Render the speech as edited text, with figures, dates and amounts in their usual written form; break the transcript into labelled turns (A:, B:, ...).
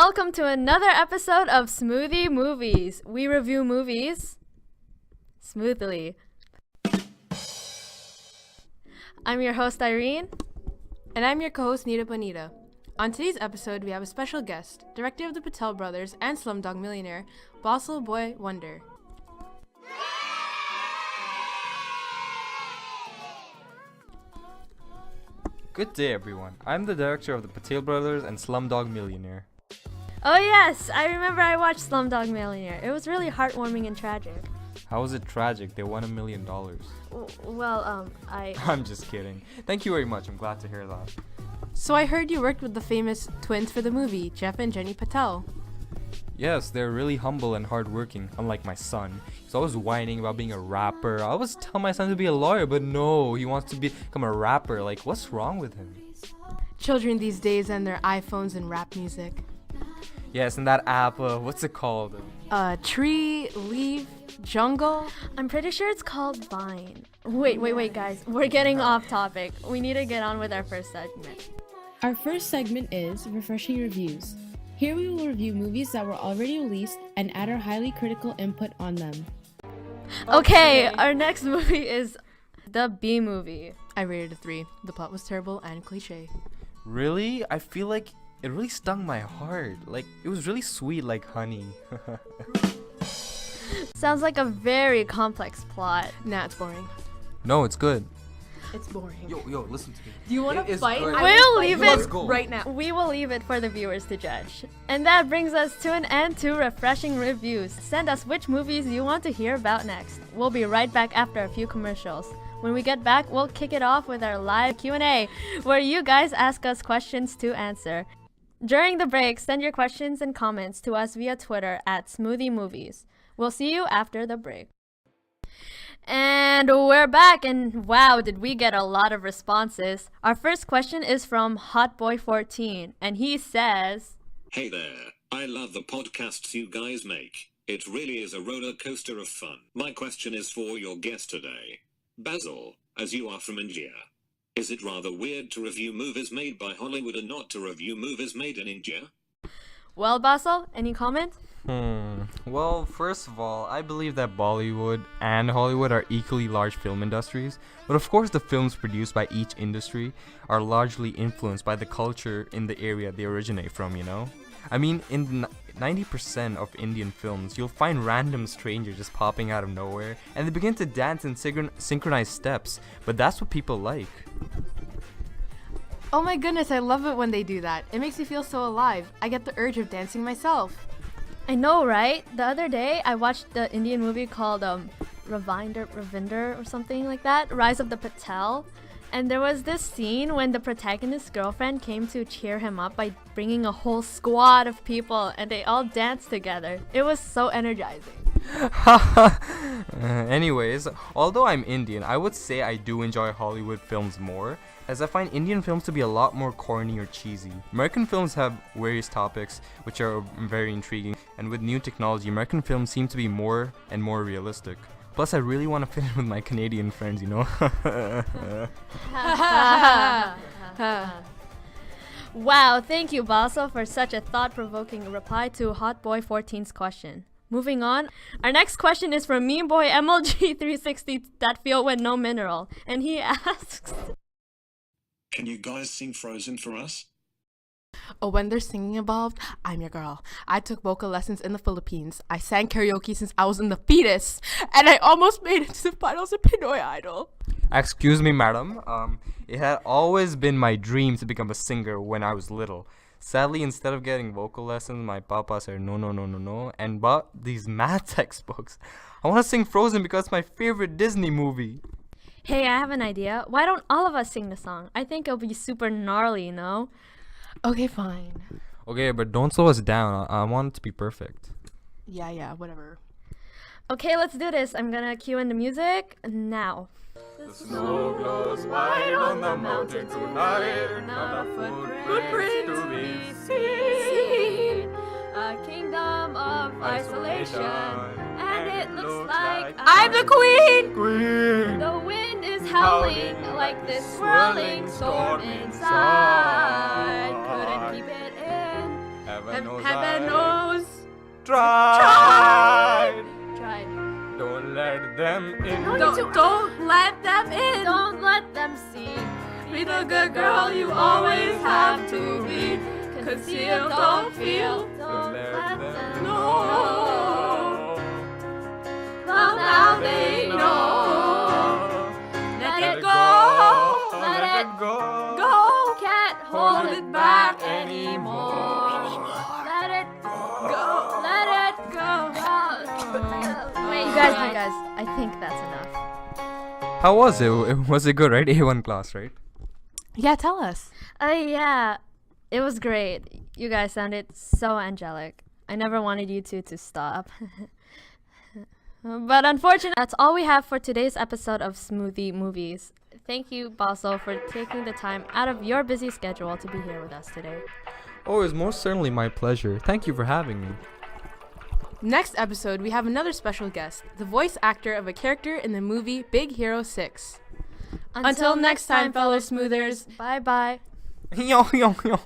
A: welcome to another episode of Smoothie Movies. We review movies smoothly. I'm your host, Irene.
B: And I'm your co-host, Nita Bonita. On today's episode, we have a special guest, director of the Patel Brothers and Slumdog Millionaire, Basil Boy Wonder.
C: Good day, everyone. I'm the director of the Patel Brothers and Slumdog Millionaire.
A: Oh yes, I remember I watched Slumdog Millionaire. It was really heartwarming and tragic.
C: How was it tragic? They won $1 million. I'm just kidding. Thank you very much. I'm glad to hear that.
B: So I heard you worked with the famous twins for the movie, Jeff and Jenny Patel.
C: Yes, they're really humble and hardworking, unlike my son. He's always whining about being a rapper. I always tell my son to be a lawyer, but no, he wants to become a rapper. Like, what's wrong with him?
B: Children these days and their iPhones and rap music.
C: Yes, and that app, what's it called?
B: Tree, Leaf, Jungle.
A: I'm pretty sure it's called Vine. Wait, guys. We're getting off topic. We need to get on with our first segment.
D: Our first segment is Refreshing Reviews. Here we will review movies that were already released and add our highly critical input on them.
A: Okay, our next movie is The Bee Movie.
B: I rated a 3. The plot was terrible and cliche.
C: Really? I feel like it really stung my heart. Like, it was really sweet like honey.
A: Sounds like a very complex plot.
B: Nah, it's boring.
C: No, it's good.
B: It's boring.
C: Yo, listen to me.
B: Do you want to fight?
A: We'll leave
C: Let's
A: it
C: go.
A: right now. We will leave it for the viewers to judge. And that brings us to an end to Refreshing Reviews. Send us which movies you want to hear about next. We'll be right back after a few commercials. When we get back, we'll kick it off with our live Q&A, where you guys ask us questions to answer. During the break, send your questions and comments to us via Twitter at Smoothie Movies. We'll see you after the break. And we're back, and wow, did we get a lot of responses. Our first question is from Hotboy14, and he says,
E: Hey there, I love the podcasts you guys make. It really is a roller coaster of fun. My question is for your guest today. Basil, as you are from India, is it rather weird to review movies made by Hollywood and not to review movies made in India?
A: Well, Basil, any comment?
C: Well, first of all, I believe that Bollywood and Hollywood are equally large film industries, but of course the films produced by each industry are largely influenced by the culture in the area they originate from, you know? I mean, in 90% of Indian films, you'll find random strangers just popping out of nowhere, and they begin to dance in synchronized steps, but that's what people like.
B: Oh my goodness, I love it when they do that. It makes me feel so alive. I get the urge of dancing myself.
A: I know, right? The other day, I watched the Indian movie called Ravinder or something like that, Rise of the Patel. And there was this scene when the protagonist's girlfriend came to cheer him up by bringing a whole squad of people, and they all danced together. It was so energizing.
C: Anyways, although I'm Indian, I would say I do enjoy Hollywood films more, as I find Indian films to be a lot more corny or cheesy. American films have various topics which are very intriguing, and with new technology, American films seem to be more and more realistic. Plus, I really want to fit in with my Canadian friends, you know?
A: Wow, thank you, Basil, for such a thought-provoking reply to Hotboy14's question. Moving on, our next question is from Meme Boy MLG360 that feel with no mineral, and he asks,
E: Can you guys sing Frozen for us?
B: Oh, when there's singing involved, I'm your girl. I took vocal lessons in the Philippines. I sang karaoke since I was in the fetus, and I almost made it to the finals of Pinoy Idol.
C: Excuse me, madam. It had always been my dream to become a singer when I was little. Sadly, instead of getting vocal lessons, my papa said no, and bought these math textbooks. I want to sing Frozen because it's my favorite Disney movie.
A: hey, I have an idea. Why don't all of us sing the song? I think it'll be super gnarly, you know?
B: Okay, fine.
C: Okay, but don't slow us down. I want it to be perfect.
B: Yeah, whatever.
A: Okay, let's do this. I'm gonna cue in the music now.
C: The snow glows white on the mountain tonight.
A: Not a footprint to be seen. A kingdom of isolation, and it looks like
B: I'm the queen!
A: the wind is howling like this swirling storm inside. Couldn't keep it in.
B: Heaven knows.
C: Tried.
A: Tried.
C: Don't let them in.
B: Don't let them in.
A: Don't let them see.
B: Be the good girl you always have to be. Conceal, don't feel.
A: Don't let them
B: know. Well, now they know. Let it go.
A: Let it
B: Go.
A: Can't hold it back anymore. Let it
B: Go.
A: Let it go. Wait, you guys, I think that's enough.
C: How was it? Was it good, right? A1 class, right?
B: Yeah, tell us.
A: Yeah, it was great. You guys sounded so angelic. I never wanted you two to stop. But unfortunately, that's all we have for today's episode of Smoothie Movies. Thank you, Basil, for taking the time out of your busy schedule to be here with us today.
C: Oh, it's most certainly my pleasure. Thank you for having me.
B: Next episode, we have another special guest, the voice actor of a character in the movie Big Hero 6. Until next time, fellow smoothers.
A: Bye-bye.
C: Yo, yo, yo.